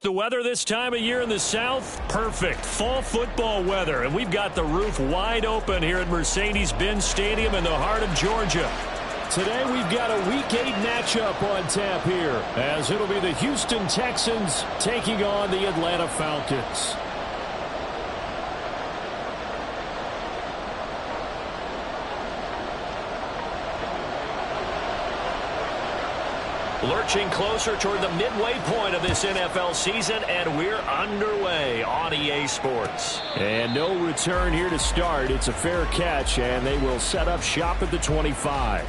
The weather this time of year in the South, perfect. Fall football weather, and we've got the roof wide open here at Mercedes-Benz Stadium in the heart of Georgia. Today we've got a Week 8 matchup on tap here, as it'll be the Houston Texans taking on the Atlanta Falcons. Lurching closer toward the midway point of this NFL season, and we're underway on EA Sports. And no return here to start. It's a fair catch, and they will set up shop at the 25.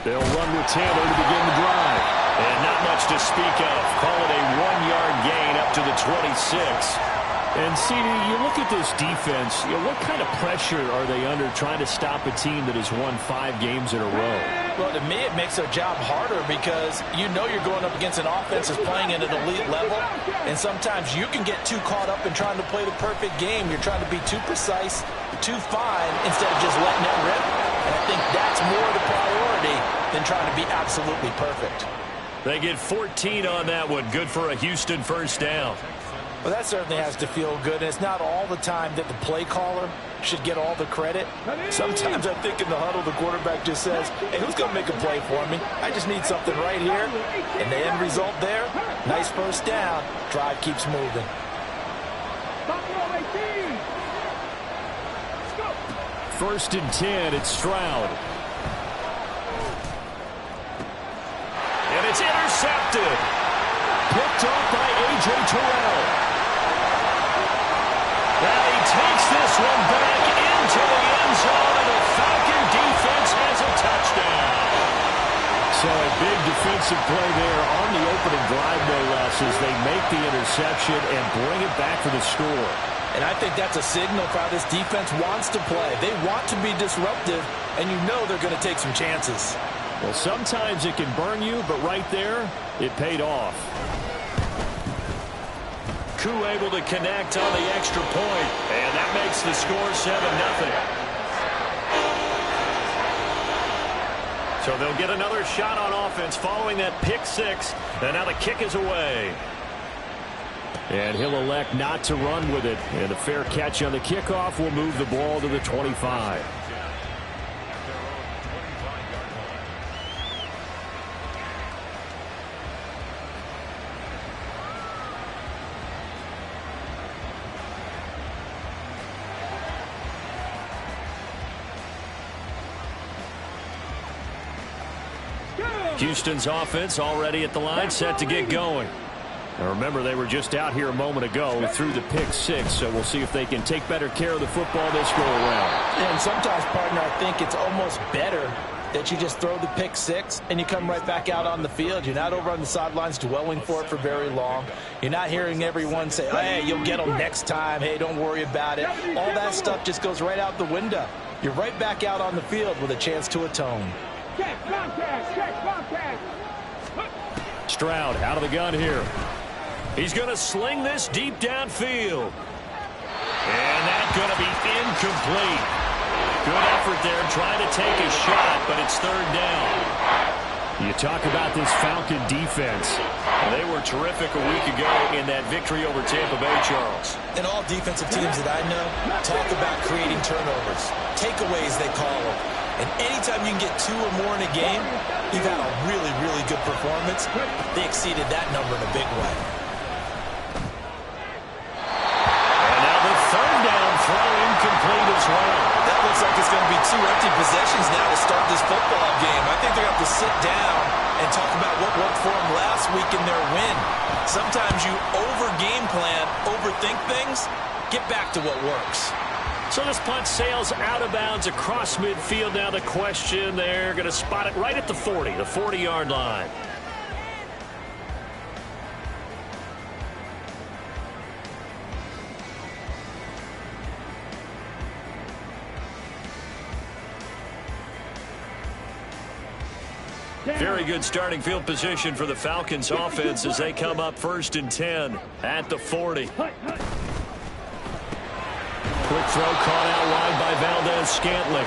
They'll run with Taylor to begin the drive. And not much to speak of. Call it a 1-yard gain up to the 26. And, CD, you look at this defense, what kind of pressure are they under trying to stop a team that has won 5 games in a row? Well, to me, it makes their job harder because you know you're going up against an offense that's playing at an elite level, and sometimes you can get too caught up in trying to play the perfect game. You're trying to be too precise, too fine, instead of just letting it rip. And I think that's more the priority than trying to be absolutely perfect. They get 14 on that one. Good for a Houston first down. Well, that certainly has to feel good. And it's not all the time that the play caller should get all the credit. Sometimes I think in the huddle, the quarterback just says, hey, who's going to make a play for me? I just need something right here. And the end result there, nice first down. Drive keeps moving. First and 10, it's Stroud. And it's intercepted. Picked off by A.J. Terrell. Now he takes this one back into the end zone, and the Falcon defense has a touchdown. So a big defensive play there on the opening drive, no less, as they make the interception and bring it back for the score. And I think that's a signal for how this defense wants to play. They want to be disruptive, and you know they're going to take some chances. Well, sometimes it can burn you, but right there, it paid off. Koo able to connect on the extra point, and that makes the score 7-0. So they'll get another shot on offense following that pick six, and now the kick is away. And he'll elect not to run with it. And a fair catch on the kickoff will move the ball to the 25. Houston's offense already at the line, set to get going. Now remember, they were just out here a moment ago through the pick six, so we'll see if they can take better care of the football this go around. And sometimes, partner, I think it's almost better that you just throw the pick six and you come right back out on the field. You're not over on the sidelines dwelling for it for very long. You're not hearing everyone say, hey, you'll get them next time. Hey, don't worry about it. All that stuff just goes right out the window. You're right back out on the field with a chance to atone. Stroud out of the gun here. He's going to sling this deep downfield. And that's going to be incomplete. Good effort there trying to take a shot, but it's third down. You talk about this Falcon defense. They were terrific a week ago in that victory over Tampa Bay, Charles. And all defensive teams that I know talk about creating turnovers. Takeaways, they call them. And anytime you can get 2 or more in a game, you've had a really, really good performance. They exceeded that number in a big way. And now the third down throw incomplete as well. That looks like it's going to be 2 empty possessions now to start this football game. I think they're going to have to sit down and talk about what worked for them last week in their win. Sometimes you over-game plan, overthink things, get back to what works. So this punt sails out of bounds across midfield. Now the question, they're going to spot it right at the 40, the 40-yard line. Very good starting field position for the Falcons offense as they come up 1st and 10 at the 40. Quick throw caught out wide by Valdez-Scantling.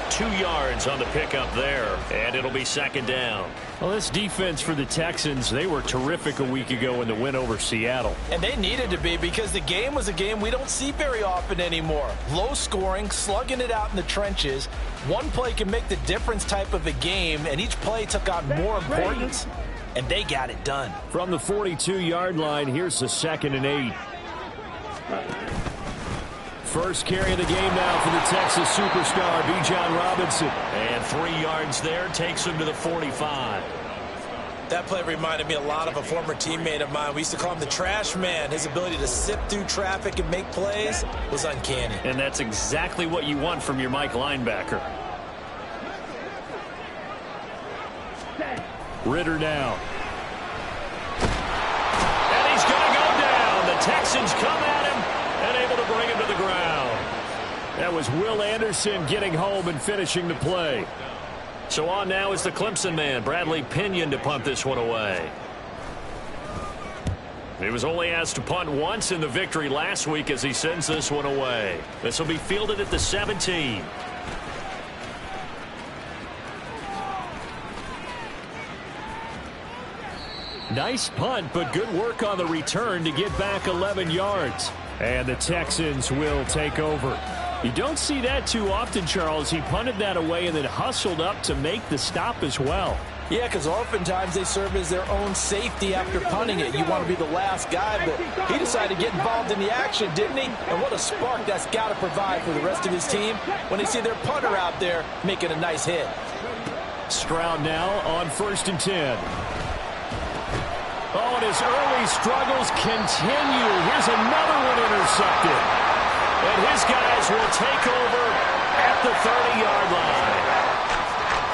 2 yards on the pickup there, and it'll be 2nd down. Well, this defense for the Texans, they were terrific a week ago in the win over Seattle. And they needed to be, because the game was a game we don't see very often anymore. Low scoring, slugging it out in the trenches. One play can make the difference type of a game, and each play took on more importance, and they got it done. From the 42-yard line, here's the 2nd and 8. First carry of the game now for the Texas superstar, Bijan Robinson. And 3 yards there takes him to the 45. That play reminded me a lot of a former teammate of mine. We used to call him the trash man. His ability to sift through traffic and make plays was uncanny. And that's exactly what you want from your Mike linebacker. Ritter now. And he's going to go down. The Texans come at him and able to bring him to the ground. That was Will Anderson getting home and finishing the play. So on now is the Clemson man, Bradley Pinion, to punt this one away. He was only asked to punt once in the victory last week as he sends this one away. This will be fielded at the 17. Nice punt, but good work on the return to get back 11 yards. And the Texans will take over. You don't see that too often, Charles. He punted that away and then hustled up to make the stop as well. Yeah, because oftentimes they serve as their own safety after punting it. You want to be the last guy, but he decided to get involved in the action, didn't he? And what a spark that's got to provide for the rest of his team when they see their punter out there making a nice hit. Stroud now on 1st and 10. Oh, and his early struggles continue. Here's another one intercepted. And his guys will take over at the 30-yard line.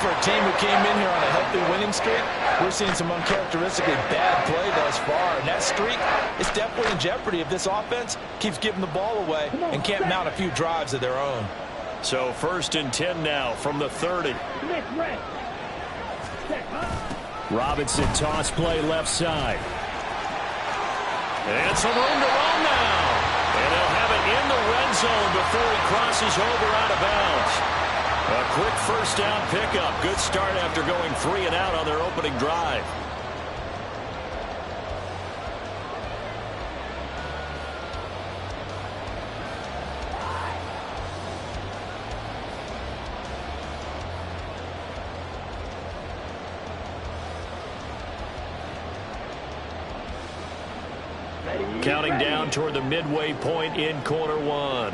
For a team who came in here on a healthy winning streak, we're seeing some uncharacteristically bad play thus far. And that streak is definitely in jeopardy if this offense keeps giving the ball away and can't mount a few drives of their own. So 1st and 10 now from the 30. Robinson toss play left side. And some room to run now. And he'll have it in the red zone before he crosses over out of bounds. A quick 1st down pickup. Good start after going 3 and out on their opening drive. Counting down toward the midway point in quarter 1.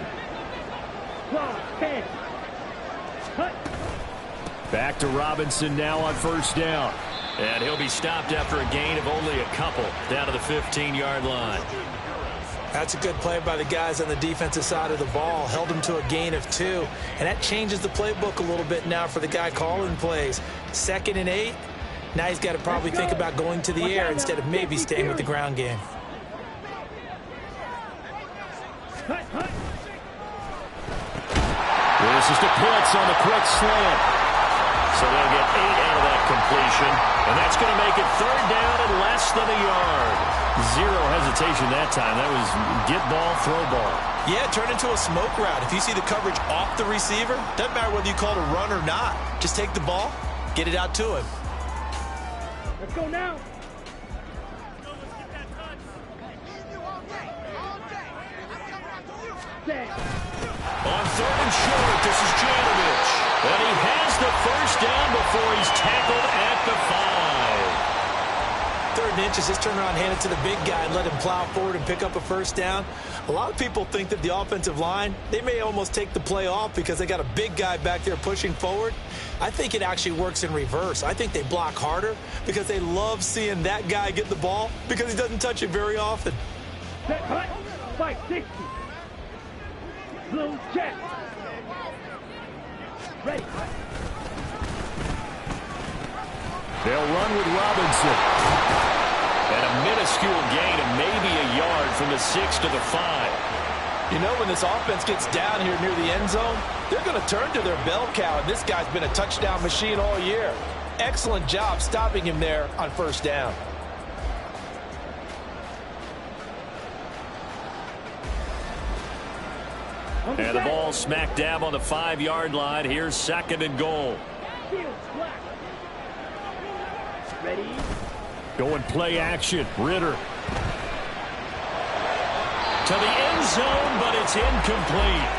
Back to Robinson now on 1st down. And he'll be stopped after a gain of only a couple down to the 15-yard line. That's a good play by the guys on the defensive side of the ball. Held him to a gain of 2. And that changes the playbook a little bit now for the guy calling plays. 2nd and 8. Now he's got to probably think about going to the air instead of maybe staying with the ground game. This is to Pitts on the quick slant. So they'll get 8 out of that completion. And that's going to make it 3rd down and less than a yard. Zero hesitation that time. That was get ball, throw ball. Yeah, turn into a smoke route. If you see the coverage off the receiver, doesn't matter whether you call it a run or not. Just take the ball, get it out to him. Let's go now. On 3rd and short, this is Janovich. And he has the 1st down before he's tackled at the 5. 3rd and inches, just turn around, hand it to the big guy and let him plow forward and pick up a 1st down. A lot of people think that the offensive line, they may almost take the play off because they got a big guy back there pushing forward. I think it actually works in reverse. I think they block harder because they love seeing that guy get the ball because he doesn't touch it very often. Set, hut, fight, 60. Blue, check. Ready. They'll run with Robinson. And a minuscule gain of maybe a yard from the 6 to the 5. You know, when this offense gets down here near the end zone, they're going to turn to their bell cow, and this guy's been a touchdown machine all year. excellent job stopping him there on first down. And the ball smack dab on the 5-yard line. Here's 2nd and goal. Ready? Going play action. Ritter. To the end zone, but it's incomplete.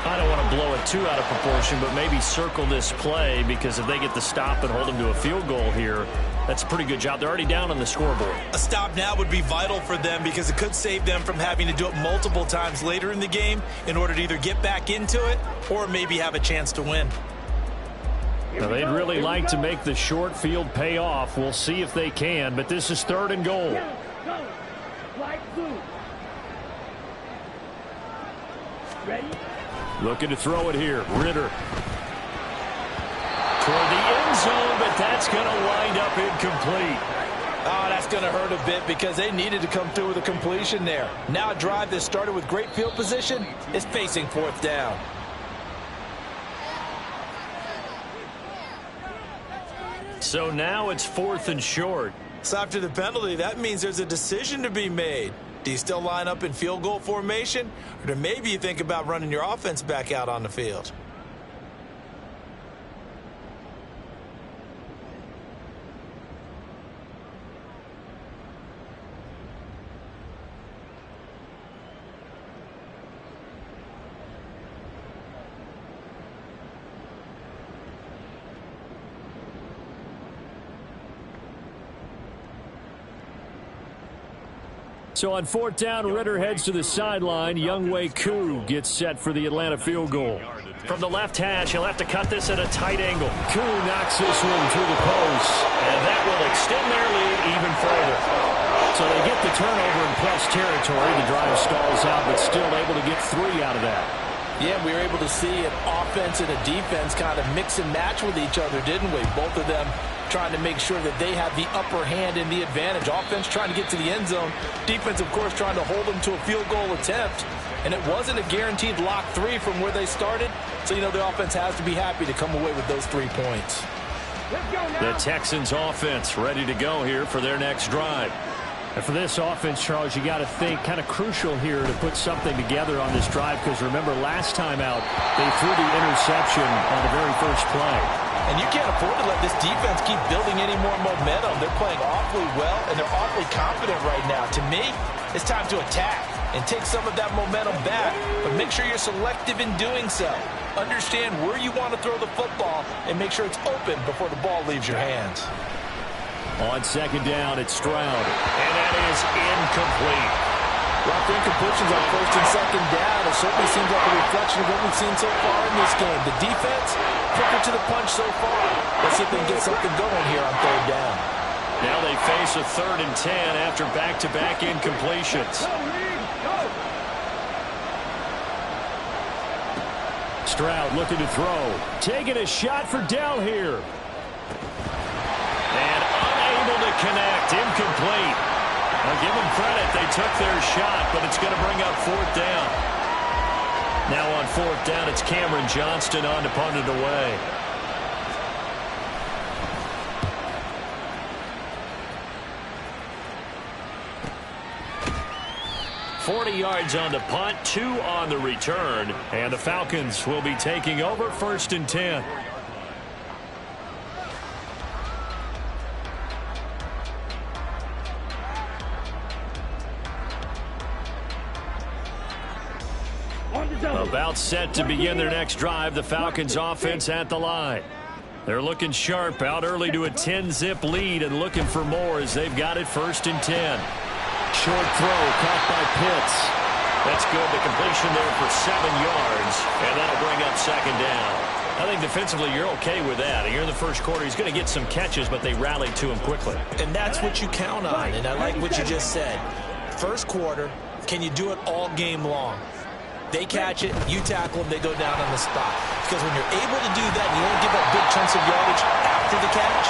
I don't want to blow it too out of proportion, but maybe circle this play, because if they get the stop and hold them to a field goal here, that's a pretty good job. They're already down on the scoreboard. A stop now would be vital for them, because it could save them from having to do it multiple times later in the game in order to either get back into it or maybe have a chance to win. Now, they'd really like to make the short field pay off. We'll see if they can, but this is 3rd and goal. Go. Flag blue. Ready? Looking to throw it here. Ritter. Toward the end zone, but that's going to wind up incomplete. Oh, that's going to hurt a bit, because they needed to come through with a completion there. Now a drive that started with great field position is facing 4th down. So now it's 4th and short. So after the penalty, that means there's a decision to be made. Do you still line up in field goal formation, or do maybe you think about running your offense back out on the field? So on 4th down, Ritter heads to the sideline. Younghoe Koo gets set for the Atlanta field goal. From the left hash, he'll have to cut this at a tight angle. Koo knocks this one through the post. And that will extend their lead even further. So they get the turnover in plus territory. The drive stalls out, but still able to get 3 out of that. Yeah, we were able to see an offense and a defense kind of mix and match with each other, didn't we? Both of them trying to make sure that they have the upper hand and the advantage. Offense trying to get to the end zone. Defense, of course, trying to hold them to a field goal attempt. And it wasn't a guaranteed lock 3 from where they started. So, you know, the offense has to be happy to come away with those 3 points. Let's go now. The Texans offense ready to go here for their next drive. And for this offense, Charles, you got to think kind of crucial here to put something together on this drive, because remember last time out they threw the interception on the very first play. And you can't afford to let this defense keep building any more momentum. They're playing awfully well, and they're awfully confident right now. To me, it's time to attack and take some of that momentum back, but make sure you're selective in doing so. Understand where you want to throw the football and make sure it's open before the ball leaves your hands. On 2nd down, it's Stroud. And that is incomplete. Rough incompletions on 1st and 2nd down. It certainly seems like a reflection of what we've seen so far in this game. The defense, quicker to the punch so far. Let's see if they can get something going here on 3rd down. Now they face a 3rd and 10 after back-to-back incompletions. Stroud looking to throw. Taking a shot for Dell here. And unable to connect. Incomplete. I'll give them credit. They took their shot, but it's going to bring up 4th down. Now on 4th down, it's Cameron Johnston on to punt it away. .40 yards on the punt, 2 on the return, and the Falcons will be taking over 1st and 10. About set to begin their next drive. The Falcons offense at the line. They're looking sharp, out early to a 10-zip lead and looking for more as they've got it 1st and 10. Short throw caught by Pitts. That's good. The completion there for 7 yards, and that'll bring up 2nd down. I think defensively you're okay with that. Here in the first quarter, he's going to get some catches, but they rallied to him quickly. And that's what you count on, and I like what you just said. First quarter, can you do it all game long? They catch it, you tackle them, they go down on the spot. Because when you're able to do that and you don't give up big chunks of yardage after the catch,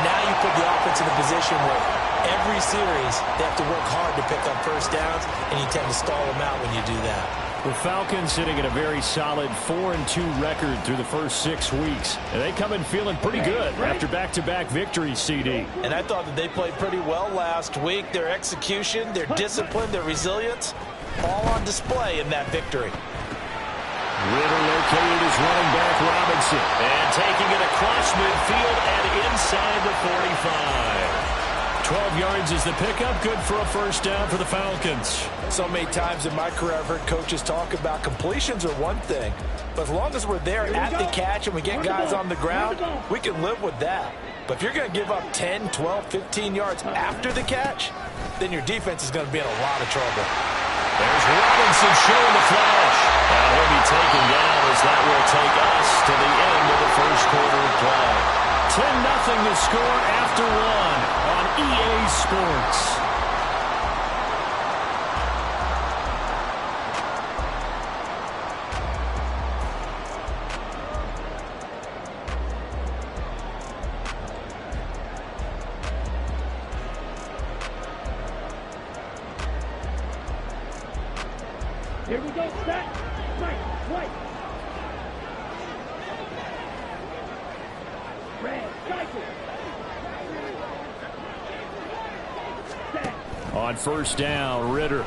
now you put the offense in a position where every series they have to work hard to pick up 1st downs, and you tend to stall them out when you do that. The Falcons sitting at a very solid 4-2 record through the first 6 weeks. And they come in feeling pretty good after back-to-back victories, CD. And I thought that they played pretty well last week. Their execution, their discipline, their resilience, all on display in that victory. Ritter located his running back Robinson. And taking it across midfield and inside the 45. 12 yards is the pickup. Good for a first down for the Falcons. So many times in my career I've heard coaches talk about completions are one thing, but as long as we're there at the catch and we get guys on the ground, we can live with that. But if you're going to give up 10, 12, 15 yards after the catch, then your defense is going to be in a lot of trouble. There's Robinson showing the flash. And he'll be taken down as that will take us to the end of the first quarter of play. 10-0 to score after 1 on EA Sports. Here we go, set, right. Red, cycle. Set. On first down, Ritter.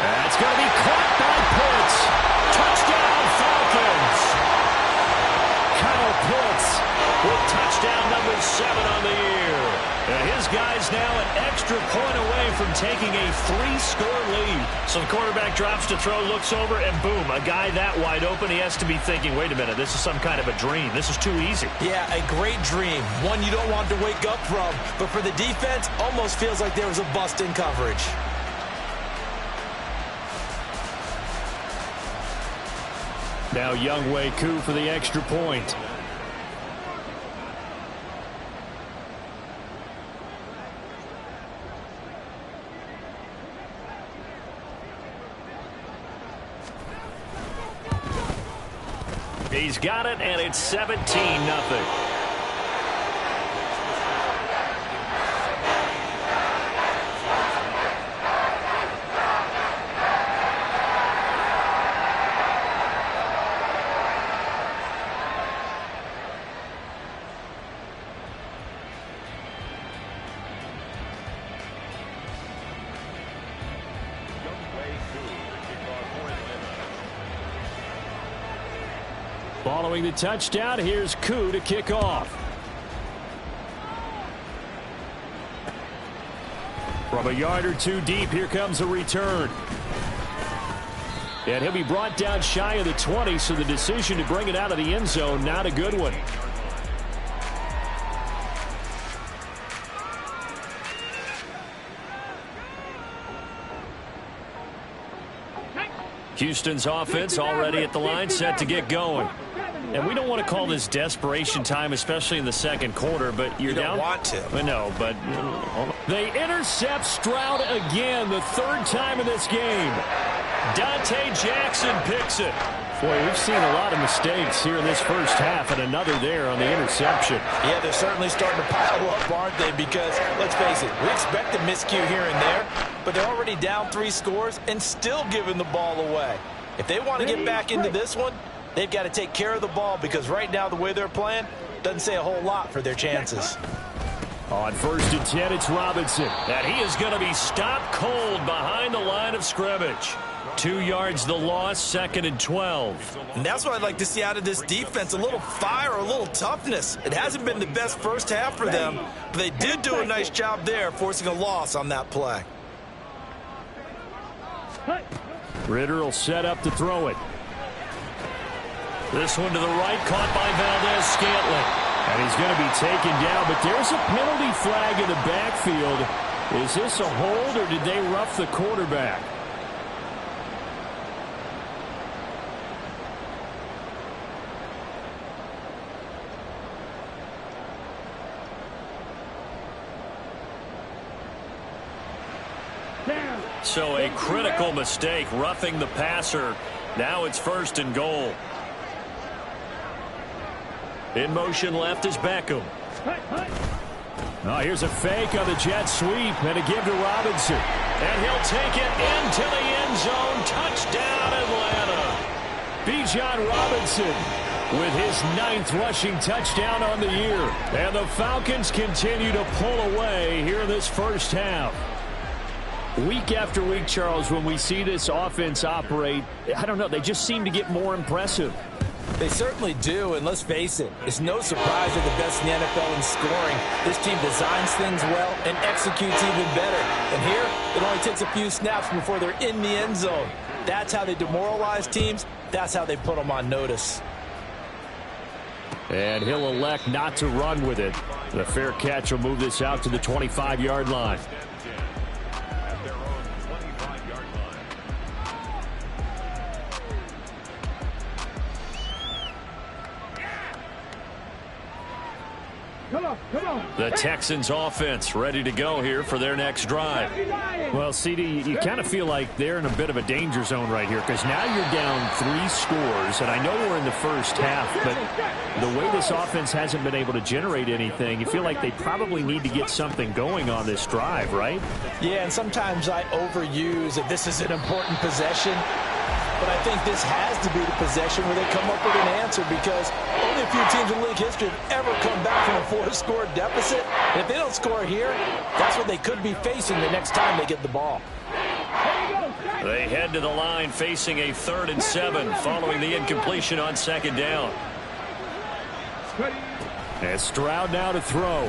That's going to be caught by Pitts. Touchdown, Falcons. Kyle Pitts with touchdown number 7 on the year. And his guy's now an extra point away from taking a 3-score lead. So the quarterback drops to throw, looks over, and boom, a guy that wide open. He has to be thinking, wait a minute, this is some kind of a dream. This is too easy. Yeah, a great dream. One you don't want to wake up from. But for the defense, almost feels like there was a bust in coverage. Now Younghoe Koo for the extra point. He's got it, and it's 17-0. Following the touchdown, here's Koo to kick off. From a yard or two deep, here comes a return. And he'll be brought down shy of the 20, so the decision to bring it out of the end zone, not a good one. Houston's offense already at the line, set to get going. And we don't want to call this desperation time, especially in the second quarter, but you're down. You don't want to. I know, but they intercept Stroud again, the 3rd time in this game. Dante Jackson picks it. Boy, we've seen a lot of mistakes here in this first half, and another there on the interception. Yeah, they're certainly starting to pile up, aren't they? Because, let's face it, we expect a miscue here and there, but they're already down 3 scores and still giving the ball away. If they want to get back into this one, they've got to take care of the ball, because right now the way they're playing doesn't say a whole lot for their chances. On 1st and 10, it's Robinson. And he is going to be stopped cold behind the line of scrimmage. 2 yards the loss, 2nd and 12. And that's what I'd like to see out of this defense, a little fire, a little toughness. It hasn't been the best first half for them, but they did do a nice job there, forcing a loss on that play. Ritter will set up to throw it. This one to the right, caught by Valdez-Scantling. And he's going to be taken down, but there's a penalty flag in the backfield. Is this a hold, or did they rough the quarterback? So a critical mistake, roughing the passer. Now it's 1st and goal. In motion left is Beckham. Oh, here's a fake on the jet sweep and a give to Robinson. And he'll take it into the end zone. Touchdown, Atlanta. Bijan Robinson with his 9th rushing touchdown on the year. And the Falcons continue to pull away here in this first half. Week after week, Charles, when we see this offense operate, I don't know, they just seem to get more impressive. They certainly do, and let's face it, it's no surprise they're the best in the NFL in scoring. This team designs things well and executes even better. And here, it only takes a few snaps before they're in the end zone. That's how they demoralize teams. That's how they put them on notice. And he'll elect not to run with it. The fair catch will move this out to the 25-yard line. Come on. The Texans offense ready to go here for their next drive. Well, CD, you kind of feel like they're in a bit of a danger zone right here because now you're down 3 scores, and I know we're in the first half, but the way this offense hasn't been able to generate anything, you feel like they probably need to get something going on this drive, right? Yeah, and sometimes I overuse that this is an important possession. But I think this has to be the possession where they come up with an answer because only a few teams in league history have ever come back from a 4-score deficit. And if they don't score here, that's what they could be facing the next time they get the ball. They head to the line facing a 3rd and 7 following the incompletion on 2nd down. And Stroud now to throw.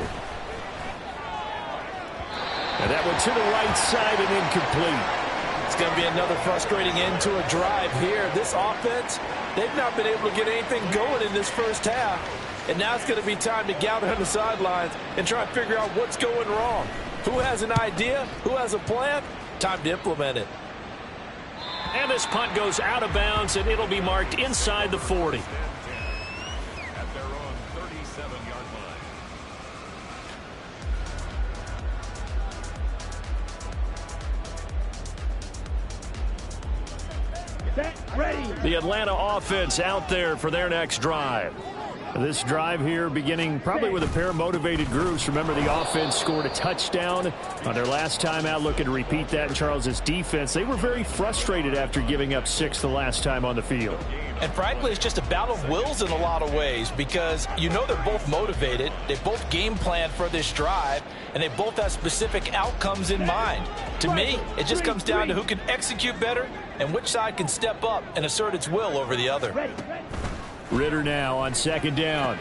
And that one to the right side and incomplete. It's going to be another frustrating end to a drive here. This offense, they've not been able to get anything going in this first half. And now it's going to be time to gather on the sidelines and try and figure out what's going wrong. Who has an idea? Who has a plan? Time to implement it. And this punt goes out of bounds, and it'll be marked inside the 40. At their own 37-yard line. Ready. The Atlanta offense out there for their next drive. This drive here beginning probably with a pair of motivated groups. Remember, the offense scored a touchdown on their last time out, looking to repeat that in Charles's defense. They were very frustrated after giving up 6 the last time on the field. And frankly, it's just a battle of wills in a lot of ways because you know they're both motivated, they both game plan for this drive, and they both have specific outcomes in mind. To me, it just comes down to who can execute better and which side can step up and assert its will over the other. Ridder now on 2nd down.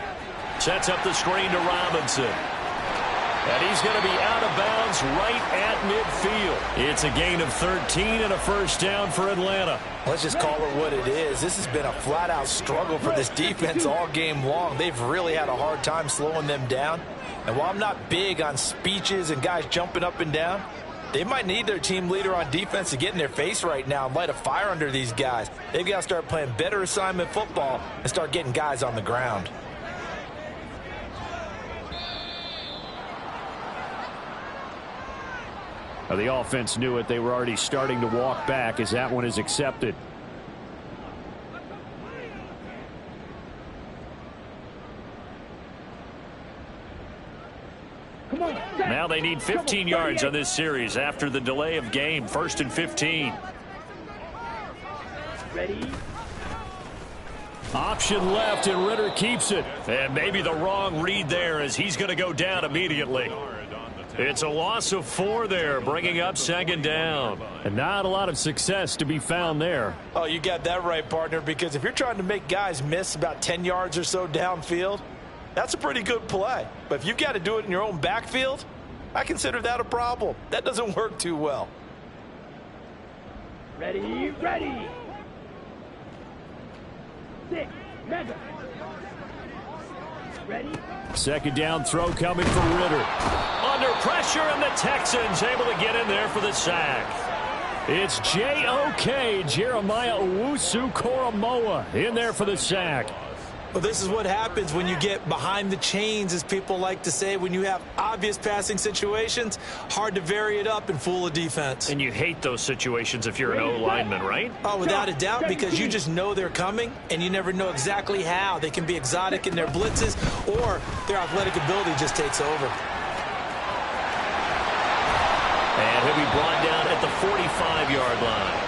Sets up the screen to Robinson. And he's going to be out of bounds right at midfield. It's a gain of 13 and a first down for Atlanta. Let's just call it what it is. This has been a flat-out struggle for this defense all game long. They've really had a hard time slowing them down. And while I'm not big on speeches and guys jumping up and down, they might need their team leader on defense to get in their face right now and light a fire under these guys. They've got to start playing better assignment football and start getting guys on the ground. Now, the offense knew it. They were already starting to walk back as that one is accepted. Now they need 15 yards on this series after the delay of game. 1st and 15. Ready. Option left, and Ridder keeps it. And maybe the wrong read there as he's going to go down immediately. It's a loss of 4 there, bringing up 2nd down. And not a lot of success to be found there. Oh, you got that right, partner, because if you're trying to make guys miss about 10 yards or so downfield, that's a pretty good play. But if you've got to do it in your own backfield, I consider that a problem. That doesn't work too well. Ready. 6. Mega. Ready. 2nd down throw coming from Ridder. Under pressure, and the Texans able to get in there for the sack. It's J.O.K. Jeremiah Owusu-Koramoah in there for the sack. Well, this is what happens when you get behind the chains, as people like to say. When you have obvious passing situations, hard to vary it up and fool a defense. And you hate those situations if you're an O-lineman, right? Oh, without a doubt, because you just know they're coming, and you never know exactly how. They can be exotic in their blitzes, or their athletic ability just takes over. And he'll be brought down at the 45-yard line.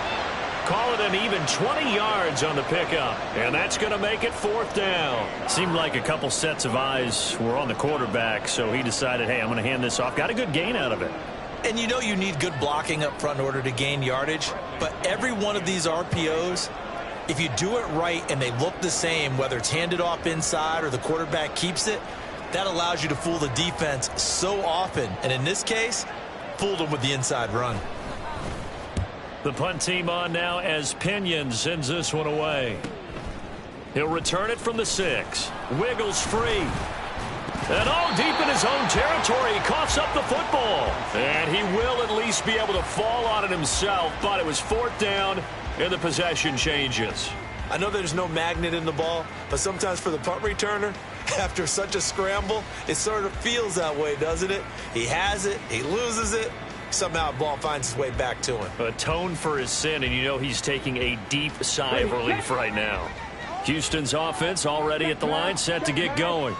Call it an even 20 yards on the pickup, and that's going to make it 4th down. Seemed like a couple sets of eyes were on the quarterback, so he decided, hey, I'm going to hand this off. Got a good gain out of it. And you know you need good blocking up front in order to gain yardage, but every one of these RPOs, if you do it right and they look the same, whether it's handed off inside or the quarterback keeps it, that allows you to fool the defense so often. And in this case, fooled them with the inside run. The punt team on now as Pinion sends this one away. He'll return it from the 6. Wiggles free. And all deep in his own territory, he coughs up the football. And he will at least be able to fall on it himself, but it was 4th down, and the possession changes. I know there's no magnet in the ball, but sometimes for the punt returner, after such a scramble, it sort of feels that way, doesn't it? He has it, he loses it, somehow the ball finds its way back to him. Atone for his sin, and you know he's taking a deep sigh of relief right now. Houston's offense already at the line, set to get going.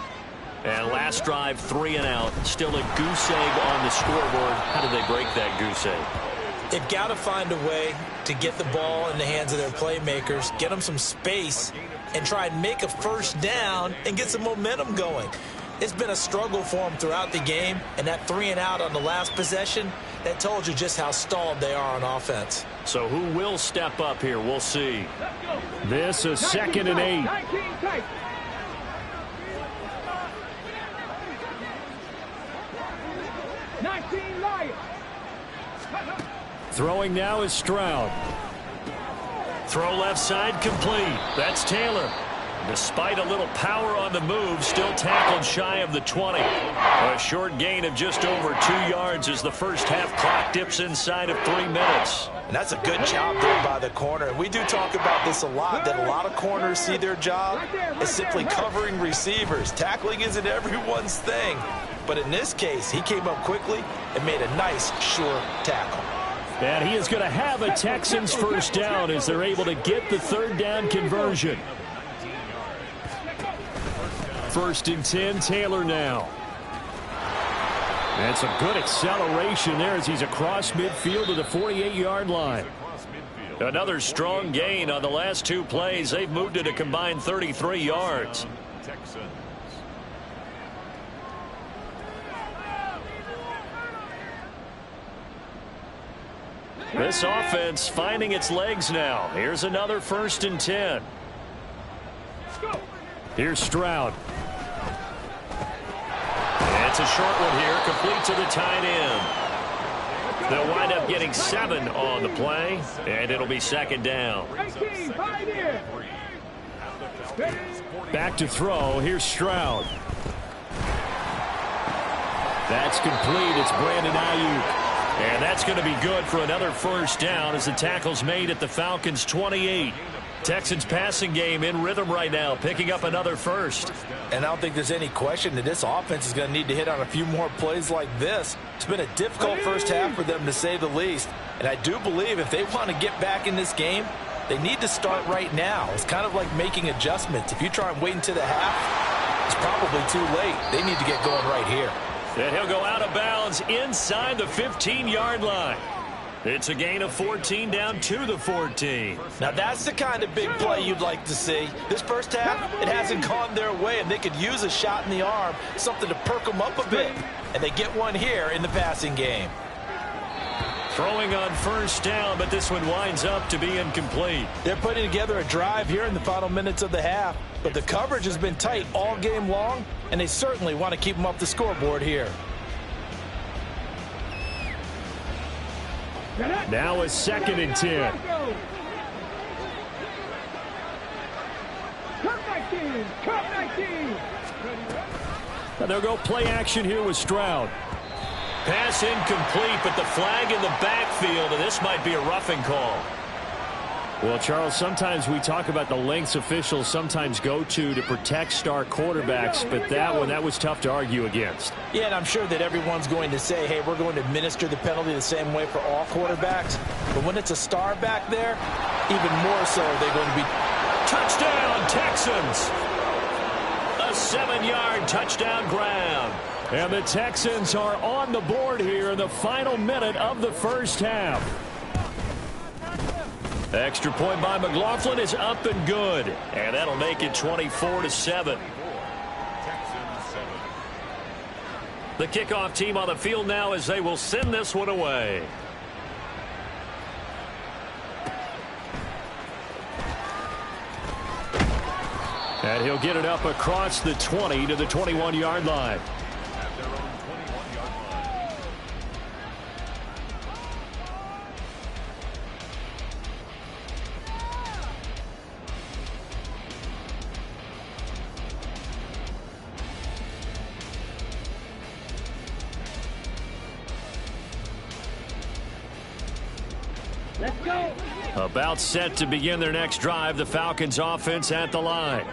And last drive, 3 and out. Still a goose egg on the scoreboard. How did they break that goose egg? They've got to find a way to get the ball in the hands of their playmakers, get them some space, and try and make a 1st down and get some momentum going. It's been a struggle for them throughout the game, and that 3 and out on the last possession, that told you just how stalled they are on offense. So who will step up here? We'll see. This is 2nd and 8. Throwing now is Stroud. Throw left side complete. That's Taylor. Despite a little power on the move, still tackled shy of the 20. A short gain of just over 2 yards as the first half clock dips inside of 3 minutes. And that's a good job there by the corner. And we do talk about this a lot, that a lot of corners see their job as simply covering receivers. Tackling isn't everyone's thing. But in this case, he came up quickly and made a nice, sure tackle. And he is going to have a Texans 1st down as they're able to get the 3rd down conversion. 1st and 10, Taylor now. And some good acceleration there as he's across midfield to the 48-yard line. Another strong gain on the last 2 plays. They've moved it a combined 33 yards. This offense finding its legs now. Here's another 1st and 10. Here's Stroud. And it's a short one here, complete to the tight end. They'll wind up getting 7 on the play, and it'll be 2nd down. Back to throw. Here's Stroud. That's complete. It's Brandon Ayuk. And that's going to be good for another 1st down as the tackle's made at the Falcons' 28. Texans passing game in rhythm right now, picking up another 1st. And I don't think there's any question that this offense is going to need to hit on a few more plays like this. It's been a difficult first half for them, to say the least. And I do believe if they want to get back in this game, they need to start right now. It's kind of like making adjustments. If you try and wait until the half, it's probably too late. They need to get going right here. And he'll go out of bounds inside the 15-yard line. It's a gain of 14 down to the 14. Now that's the kind of big play you'd like to see. This first half, it hasn't gone their way, and they could use a shot in the arm, something to perk them up a bit. And they get one here in the passing game. Throwing on 1st down, but this one winds up to be incomplete. They're putting together a drive here in the final minutes of the half, but the coverage has been tight all game long, and they certainly want to keep them off the scoreboard here. Now a 2nd and 10. And they'll go play action here with Stroud. Pass incomplete, but the flag in the backfield, and this might be a roughing call. Well, Charles, sometimes we talk about the lengths officials sometimes go to protect star quarterbacks, but that was tough to argue against. Yeah, and I'm sure that everyone's going to say, hey, we're going to administer the penalty the same way for all quarterbacks. But when it's a star back there, even more so are they going to be... Touchdown, Texans! A 7-yard touchdown grab. And the Texans are on the board here in the final minute of the first half. Extra point by McLaughlin is up and good. And that'll make it 24-7. Texans 7. The kickoff team on the field now as they will send this one away. And he'll get it up across the 20 to the 21-yard line. At their own 21-yard line. Let's go. About set to begin their next drive, the Falcons offense at the line.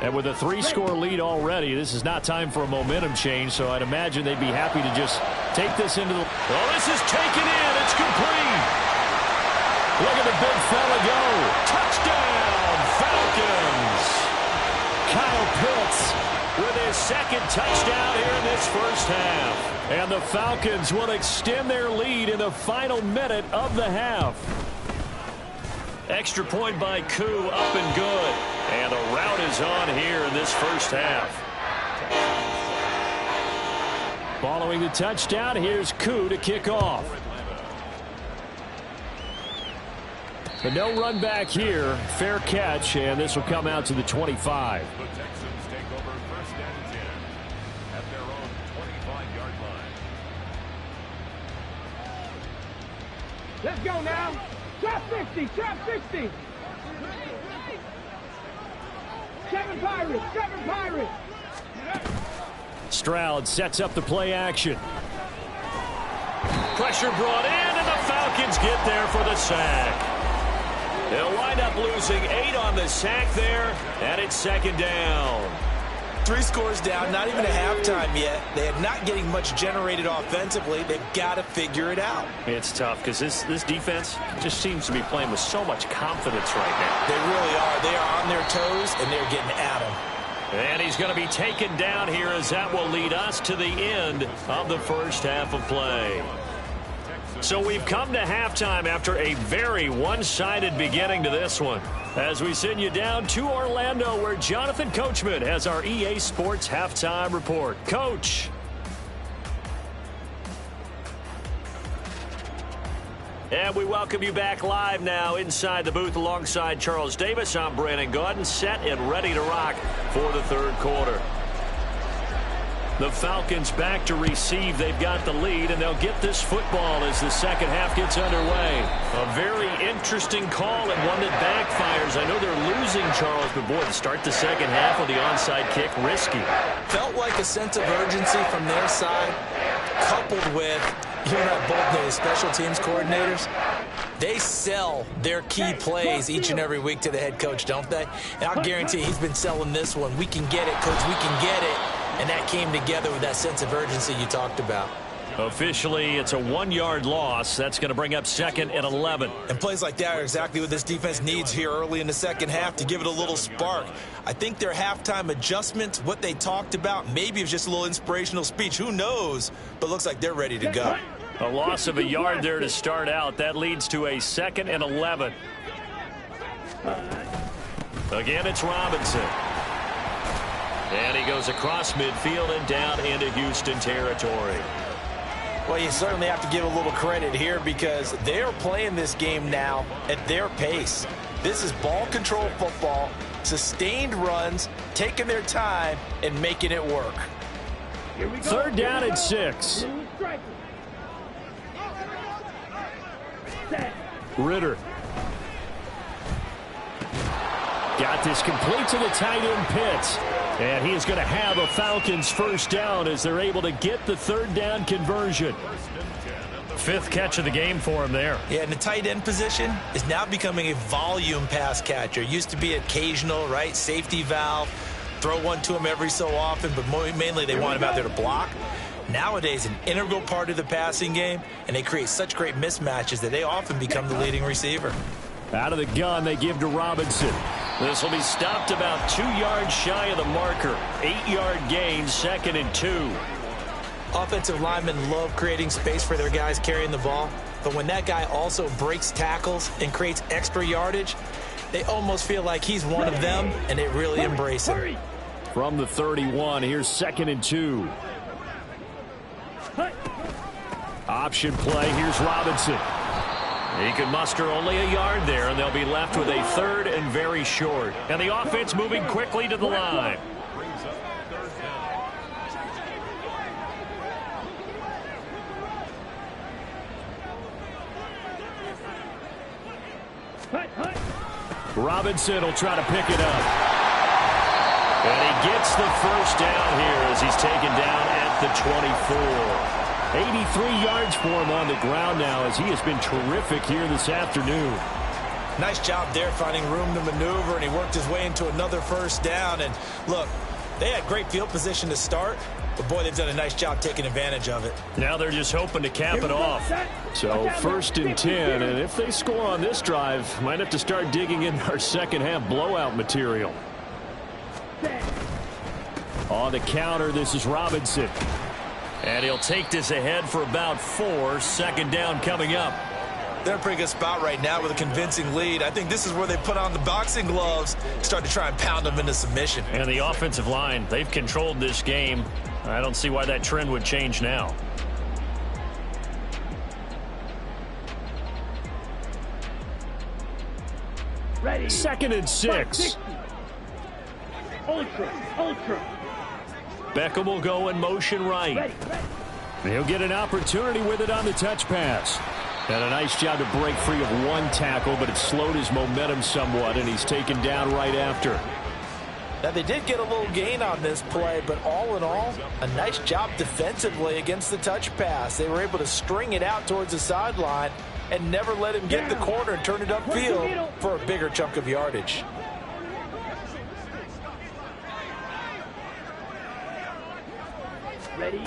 And with a 3-score lead already, this is not time for a momentum change, so I'd imagine they'd be happy to just take this into the... Well, this is taken in. It's complete. Look at the big fella go. Touchdown, Falcons. Kyle Pitts. With his second touchdown here in this first half. And the Falcons will extend their lead in the final minute of the half. Extra point by Koo, up and good. And the route is on here in this first half. Following the touchdown, here's Koo to kick off. The no run back here, fair catch, and this will come out to the 25. The Texans take over first and 10 at their own 25-yard line. Let's go now. Trap 60. Trap 60. 7 Pirates. 7 Pirates. Stroud sets up the play action. Pressure brought in, and the Falcons get there for the sack. They'll wind up losing 8 on the sack there, and it's second down. 3 scores down, not even a halftime yet. They are not getting much generated offensively. They've got to figure it out. It's tough because this defense just seems to be playing with so much confidence right now. They really are. They are on their toes, and they're getting at them. And he's going to be taken down here as that will lead us to the end of the first half of play. So we've come to halftime after a very one-sided beginning to this one. As we send you down to Orlando, where Jonathan Coachman has our EA Sports Halftime Report. Coach. And we welcome you back live now inside the booth alongside Charles Davis. I'm Brandon Gaudin, set and ready to rock for the third quarter. The Falcons back to receive. They've got the lead, and they'll get this football as the second half gets underway. A very interesting call and one that backfires. I know they're losing, Charles, but boy, to start the second half with the onside kick, risky. Felt like a sense of urgency from their side, coupled with, you and I both know the special teams coordinators. They sell their key plays each and every week to the head coach, don't they? And I'll guarantee he's been selling this one. We can get it, coach. We can get it. And that came together with that sense of urgency you talked about. Officially, it's a 1-yard loss. That's going to bring up 2nd and 11. And plays like that are exactly what this defense needs here early in the second half to give it a little spark. I think their halftime adjustments, what they talked about, maybe it was just a little inspirational speech. Who knows? But looks like they're ready to go. A loss of a yard there to start out. That leads to a 2nd and 11. Again, it's Robinson. And he goes across midfield and down into Houston territory. Well, you certainly have to give a little credit here because they're playing this game now at their pace. This is ball control football, sustained runs, taking their time, and making it work. Here we go. 3rd down and 6. Set. Ritter. Got this complete to the tight end Pitts. And he is going to have a Falcons first down as they're able to get the 3rd down conversion. 5th catch of the game for him there. Yeah, and the tight end position is now becoming a volume pass catcher. Used to be occasional, right? Safety valve. Throw one to him every so often, but mainly they want him out there to block. Nowadays, an integral part of the passing game, and they create such great mismatches that they often become the leading receiver. Out of the gun, they give to Robinson. This will be stopped about 2 yards shy of the marker. 8-yard gain, 2nd and 2. Offensive linemen love creating space for their guys carrying the ball. But when that guy also breaks tackles and creates extra yardage, they almost feel like he's one of them, and they really embrace him. From the 31, here's 2nd and 2. Option play, here's Robinson. He can muster only a yard there, and they'll be left with a 3rd and very short. And the offense moving quickly to the line. Robinson will try to pick it up. And he gets the first down here as he's taken down at the 24. 83 yards for him on the ground now as he has been terrific here this afternoon. Nice job there finding room to maneuver, and he worked his way into another first down. And look, they had great field position to start, but boy, they've done a nice job taking advantage of it. Now they're just hoping to cap it off. So 1st and 10, and if they score on this drive, might have to start digging in our second half blowout material. On the counter, this is Robinson. And he'll take this ahead for about 4. 2nd down coming up. They're in a pretty good spot right now with a convincing lead. I think this is where they put on the boxing gloves, start to try and pound them into submission. And the offensive line, they've controlled this game. I don't see why that trend would change now. Ready. 2nd and 6. Ultra. Beckham will go in motion right. Ready. He'll get an opportunity with it on the touch pass. And a nice job to break free of one tackle, but it slowed his momentum somewhat, and he's taken down right after. Now, they did get a little gain on this play, but all in all, a nice job defensively against the touch pass. They were able to string it out towards the sideline and never let him get the corner and turn it upfield for a bigger chunk of yardage. Ready.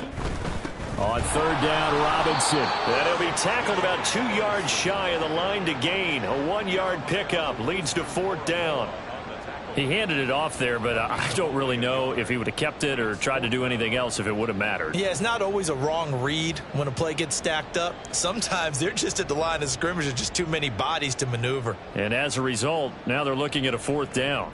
On 3rd down, Robinson. And he'll be tackled about 2 yards shy of the line to gain. A 1-yard pickup leads to 4th down. He handed it off there, but I don't really know if he would have kept it or tried to do anything else if it would have mattered. Yeah, it's not always a wrong read when a play gets stacked up. Sometimes they're just at the line of scrimmage with just too many bodies to maneuver. And as a result, now they're looking at a 4th down.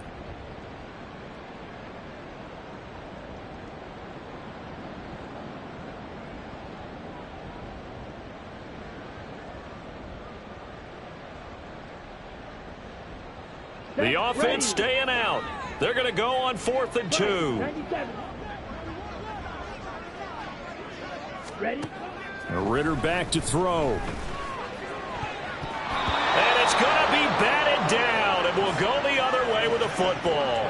The offense staying out. They're going to go on 4th and 2. 97. Ready. Ritter back to throw. And it's going to be batted down, and we'll go the other way with the football.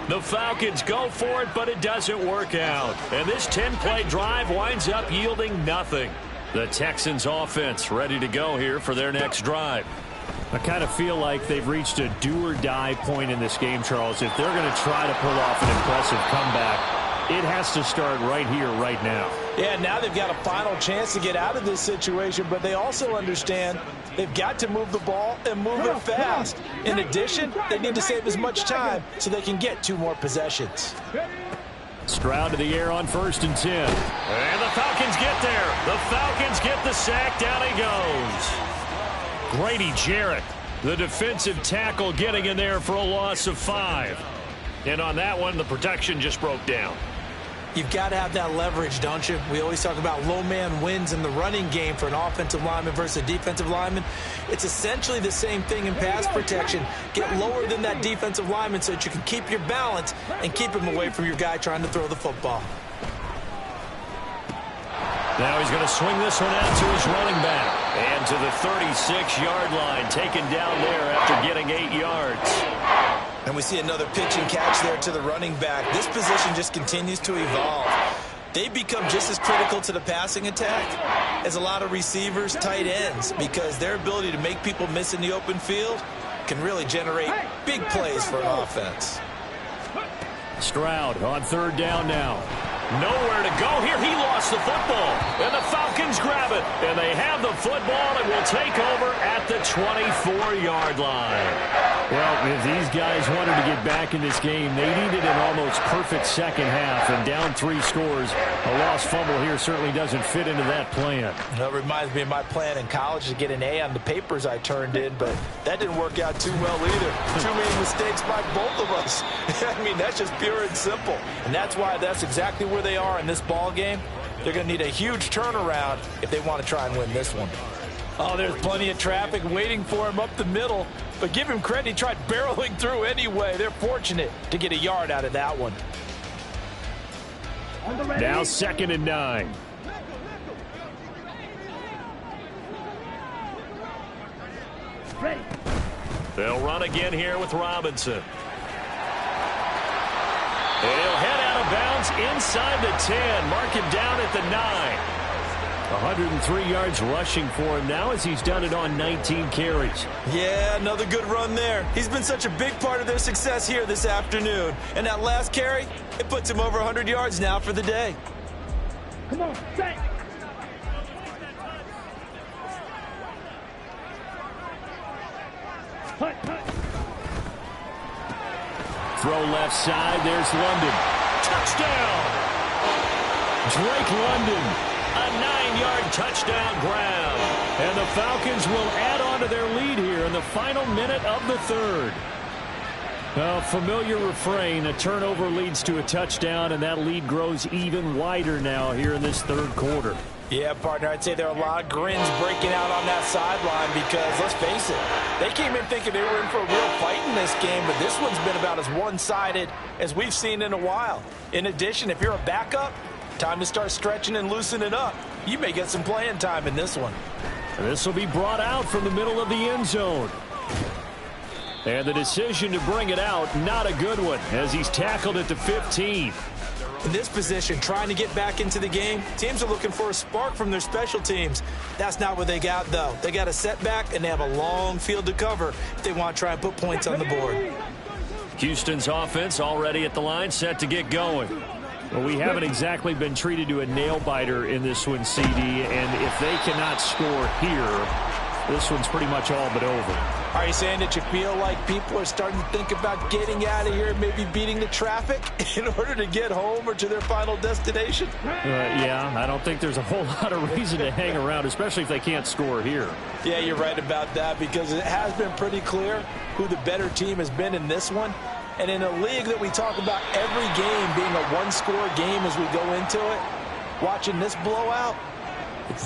The Falcons go for it, but it doesn't work out. And this 10-play drive winds up yielding nothing. The Texans offense ready to go here for their next drive. I kind of feel like they've reached a do-or-die point in this game, Charles. If they're going to try to pull off an impressive comeback, it has to start right here, right now. Yeah, now they've got a final chance to get out of this situation, but they also understand they've got to move the ball and move it fast. In addition, they need to save as much time so they can get 2 more possessions. Stroud to the air on 1st and 10. And the Falcons get there. The Falcons get the sack. Down he goes. Grady Jarrett, the defensive tackle, getting in there for a loss of 5. And on that one, the protection just broke down. You've got to have that leverage, don't you? We always talk about low man wins in the running game for an offensive lineman versus a defensive lineman. It's essentially the same thing in pass protection. Get lower than that defensive lineman so that you can keep your balance and keep him away from your guy trying to throw the football. Now he's going to swing this one out to his running back. And to the 36-yard line, taken down there after getting 8 yards. And we see another pitch and catch there to the running back. This position just continues to evolve. They become just as critical to the passing attack as a lot of receivers, tight ends, because their ability to make people miss in the open field can really generate big plays for an offense. Stroud on 3rd down now. Nowhere to go here. He lost the football. And the Falcons grab it. And they have the football and will take over at the 24-yard line. Well, if these guys wanted to get back in this game, they needed an almost perfect second half, and down 3 scores. A lost fumble here certainly doesn't fit into that plan. It reminds me of my plan in college to get an A on the papers I turned in, but that didn't work out too well either. Too many mistakes by both of us. I mean, that's just pure and simple. And that's why that's exactly where they are in this ball game. They're going to need a huge turnaround if they want to try and win this one. Oh, there's plenty of traffic waiting for him up the middle. But give him credit, he tried barreling through anyway. They're fortunate to get a yard out of that one. Now 2nd and 9. Ready. They'll run again here with Robinson. And he'll head out of bounds inside the 10. Mark him down at the 9. 103 yards rushing for him now as he's done it on 19 carries. Yeah, another good run there. He's been such a big part of their success here this afternoon. And that last carry, it puts him over 100 yards now for the day. Come on, set. Hut, hut. Throw left side. There's London. Touchdown! Drake London. A 9-yard touchdown grab. And the Falcons will add on to their lead here in the final minute of the 3rd. A familiar refrain, a turnover leads to a touchdown, and that lead grows even wider now here in this 3rd quarter. Yeah, partner, I'd say there are a lot of grins breaking out on that sideline because, let's face it, they came in thinking they were in for a real fight in this game, but this one's been about as one-sided as we've seen in a while. In addition, if you're a backup, time to start stretching and loosening up. You may get some playing time in this one. This will be brought out from the middle of the end zone. And the decision to bring it out, not a good one, as he's tackled at the 15. In this position, trying to get back into the game, teams are looking for a spark from their special teams. That's not what they got, though. They got a setback, and they have a long field to cover if they want to try and put points on the board. Houston's offense already at the line, set to get going. Well, we haven't exactly been treated to a nail-biter in this one, CD, and if they cannot score here, this one's pretty much all but over. Are you saying that you feel like people are starting to think about getting out of here, maybe beating the traffic in order to get home or to their final destination? Yeah, I don't think there's a whole lot of reason to hang around, especially if they can't score here. Yeah, you're right about that because it has been pretty clear who the better team has been in this one. And in a league that we talk about every game being a one-score game as we go into it, watching this blowout,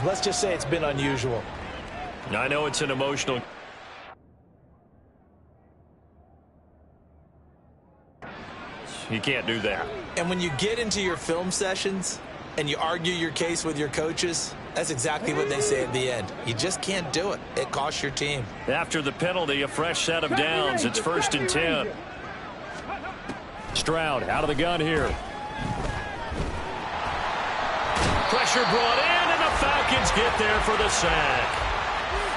let's just say it's been unusual. I know it's an emotional. You can't do that. And when you get into your film sessions and you argue your case with your coaches, that's exactly what they say at the end. You just can't do it. It costs your team. After the penalty, a fresh set of downs. It's 1st and 10. Stroud out of the gun here. Pressure brought in, and the Falcons get there for the sack.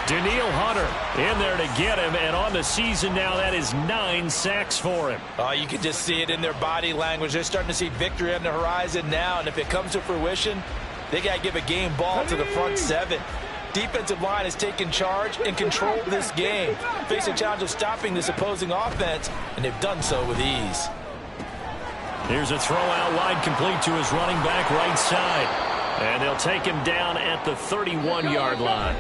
Danielle Hunter in there to get him, and on the season now, that is 9 sacks for him. Oh, you can just see it in their body language. They're starting to see victory on the horizon now, and if it comes to fruition, they got to give a game ball to the front 7. Defensive line has taken charge and controlled this game. Face a challenge of stopping this opposing offense, and they've done so with ease. Here's a throw out wide, complete to his running back right side. And they'll take him down at the 31-yard line.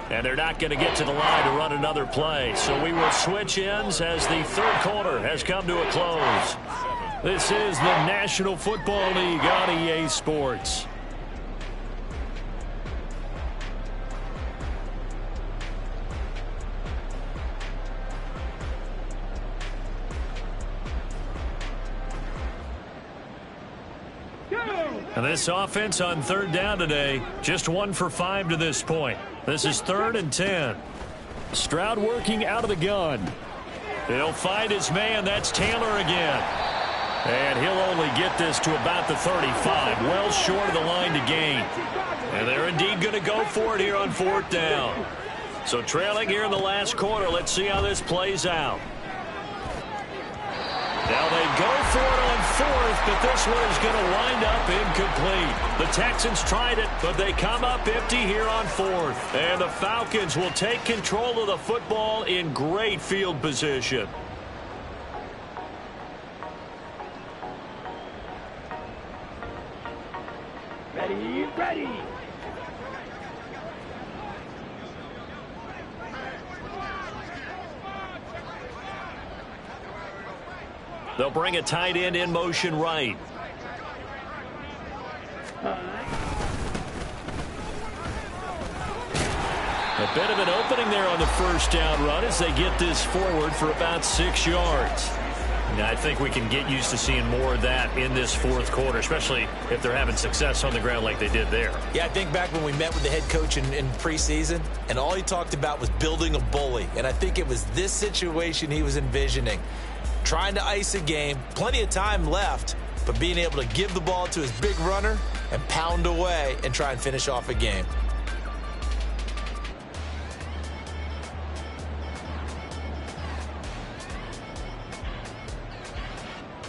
And they're not going to get to the line to run another play. So we will switch ends as the 3rd quarter has come to a close. This is the National Football League on EA Sports. And this offense on 3rd down today, just 1 for 5 to this point. This is 3rd and 10. Stroud working out of the gun. He'll find his man. That's Taylor again. And he'll only get this to about the 35, well short of the line to gain. And they're indeed going to go for it here on 4th down. So trailing here in the last quarter, let's see how this plays out. Now they go for it on fourth, but this one is going to wind up incomplete. The Texans tried it, but they come up empty here on fourth. And the Falcons will take control of the football in great field position. Ready, ready. They'll bring a tight end in motion right. A bit of an opening there on the first down run as they get this forward for about 6 yards. Now, I think we can get used to seeing more of that in this fourth quarter, especially if they're having success on the ground like they did there. Yeah, I think back when we met with the head coach in preseason, and all he talked about was building a bully. And I think it was this situation he was envisioning. Trying to ice a game, plenty of time left, but being able to give the ball to his big runner and pound away and try and finish off a game.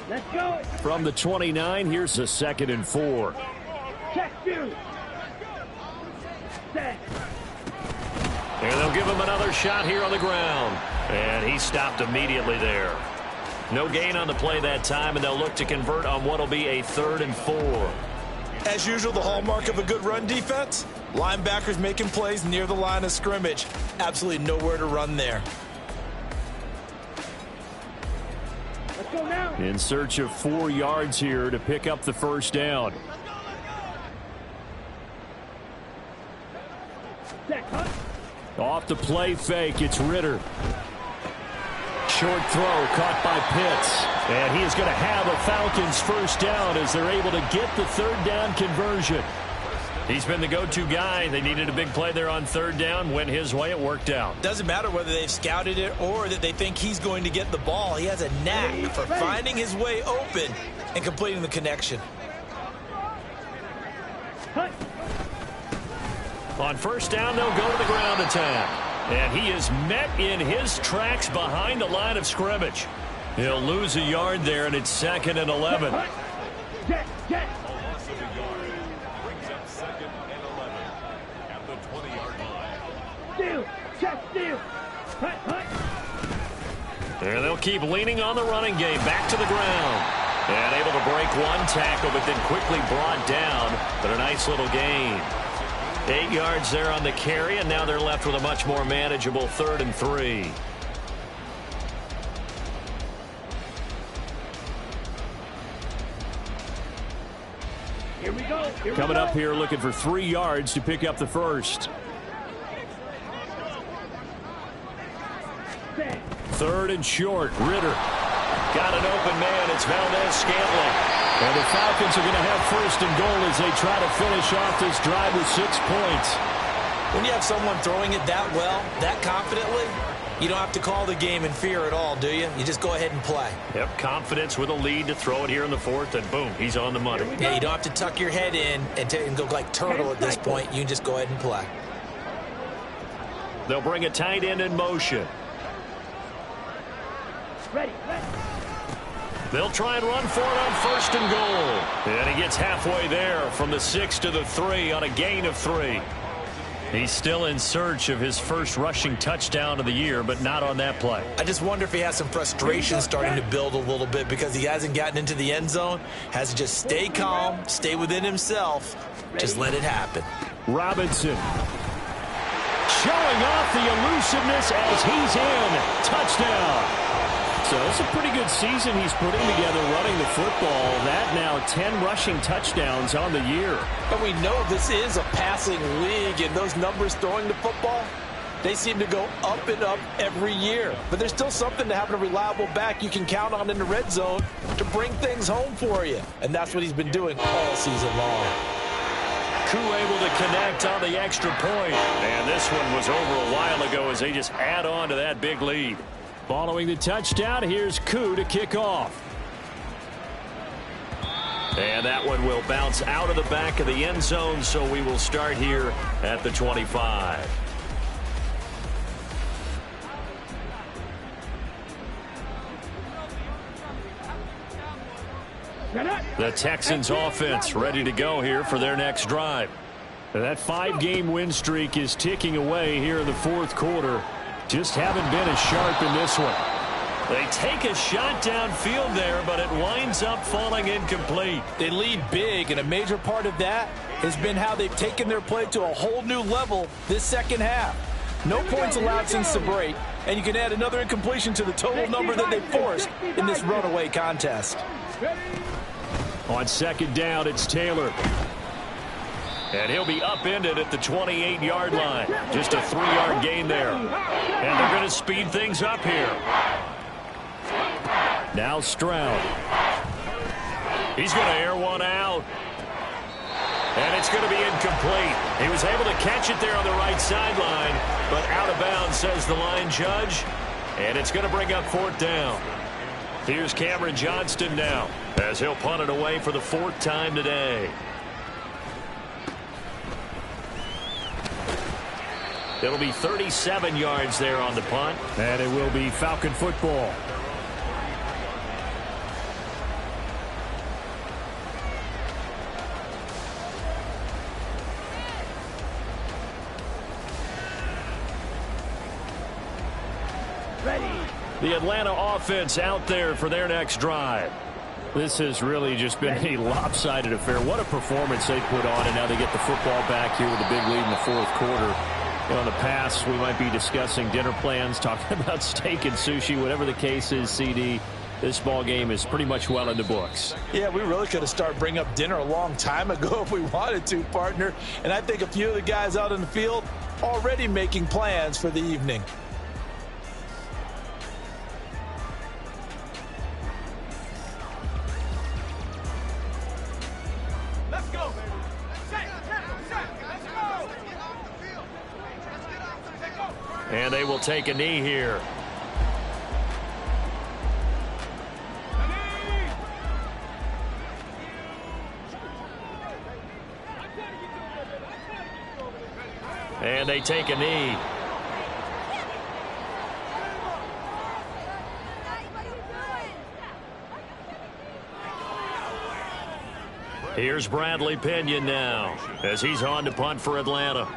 Let's go. From the 29, here's a 2nd and 4. Check two. Set. And they'll give him another shot here on the ground. And he stopped immediately there. No gain on the play that time, and they'll look to convert on what will be a 3rd and 4. As usual, the hallmark of a good run defense, linebackers making plays near the line of scrimmage. Absolutely nowhere to run there. Let's go now. In search of 4 yards here to pick up the first down. Set, huh? Off the play fake, it's Ritter. Short throw caught by Pitts. And he is going to have a Falcons first down as they're able to get the 3rd down conversion. He's been the go-to guy. They needed a big play there on 3rd down. Went his way, it worked out. Doesn't matter whether they've scouted it or that they think he's going to get the ball. He has a knack for finding his way open and completing the connection. Hut. On first down, they'll go to the ground attack. And he is met in his tracks behind the line of scrimmage. He'll lose a yard there, and it's 2nd and 11. Jet, jet. Loss of a yard brings up 2nd and 11 at the 20-yard line. Steal. Check steal. Hut, hut. And they'll keep leaning on the running game. Back to the ground. And able to break one tackle, but then quickly brought down. But a nice little gain. 8 yards there on the carry, and now they're left with a much more manageable 3rd and 3. Here we go. Here Coming we go. up here looking for 3 yards to pick up the first. Set. 3rd and short, Ritter. Got an open man. It's Valdez-Scantling. And the Falcons are going to have 1st and goal as they try to finish off this drive with 6 points. When you have someone throwing it that well, that confidently, you don't have to call the game in fear at all, do you? You just go ahead and play. Yep, confidence with a lead to throw it here in the 4th, and boom, he's on the money. Yeah, you don't have to tuck your head in and go like turtle at this point. You can just go ahead and play. They'll bring a tight end in motion. Ready, ready. They'll try and run for it on 1st and goal. And he gets halfway there from the 6 to the 3 on a gain of 3. He's still in search of his first rushing touchdown of the year, but not on that play. I just wonder if he has some frustration starting to build a little bit because he hasn't gotten into the end zone. Has to just stay calm, stay within himself, just let it happen. Robinson showing off the elusiveness as he's in. Touchdown. So it's a pretty good season he's putting together running the football. That now 10 rushing touchdowns on the year. But we know this is a passing league, and those numbers throwing the football, they seem to go up and up every year. But there's still something to having a reliable back you can count on in the red zone to bring things home for you. And that's what he's been doing all season long. Koo able to connect on the extra point. And this one was over a while ago as they just add on to that big lead. Following the touchdown, here's Koo to kick off. And that one will bounce out of the back of the end zone, so we will start here at the 25. The Texans offense ready to go here for their next drive. That 5-game win streak is ticking away here in the fourth quarter. Just haven't been as sharp in this one. They take a shot downfield there, but it winds up falling incomplete. They lead big, and a major part of that has been how they've taken their play to a whole new level this second half. No points allowed since the break, and you can add another incompletion to the total number that they forced in this runaway contest. On second down, it's Taylor. And he'll be upended at the 28-yard line. Just a 3-yard gain there. And they're going to speed things up here. Now Stroud. He's going to air one out. And it's going to be incomplete. He was able to catch it there on the right sideline, but out of bounds, says the line judge. And it's going to bring up fourth down. Here's Cameron Johnston now, as he'll punt it away for the 4th time today. It'll be 37 yards there on the punt. And it will be Falcon football. The Atlanta offense out there for their next drive. This has really just been a lopsided affair. What a performance they put on, and now they get the football back here with a big lead in the fourth quarter. You know, in the past, we might be discussing dinner plans, talking about steak and sushi, whatever the case is, CD. This ball game is pretty much well in the books. Yeah, we really could have started bringing up dinner a long time ago if we wanted to, partner. And I think a few of the guys out in the field already making plans for the evening. Let's go, baby. Let's go. And they will take a knee here. And they take a knee. Here's Bradley Pinion now, as he's on to punt for Atlanta.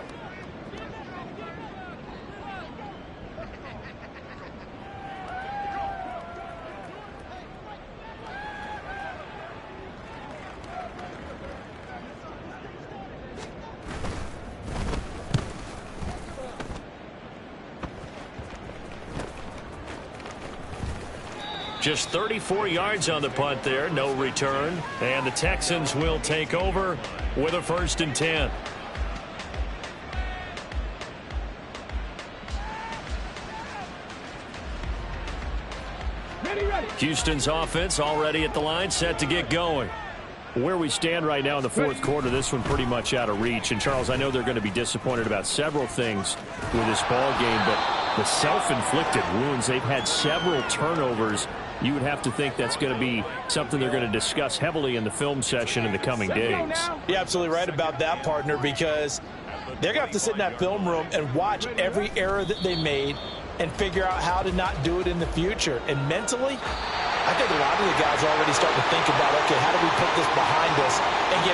Just 34 yards on the punt there, no return. And the Texans will take over with a 1st and 10. Houston's offense already at the line, set to get going. Where we stand right now in the fourth quarter, this one pretty much out of reach. And, Charles, I know they're going to be disappointed about several things with this ball game, but the self-inflicted wounds, they've had several turnovers. You would have to think that's going to be something they're going to discuss heavily in the film session in the coming days. You're absolutely right about that, partner, because they're going to have to sit in that film room and watch every error that they made and figure out how to not do it in the future. And mentally, I think a lot of the guys are already starting to think about, okay, how do we put this behind us and get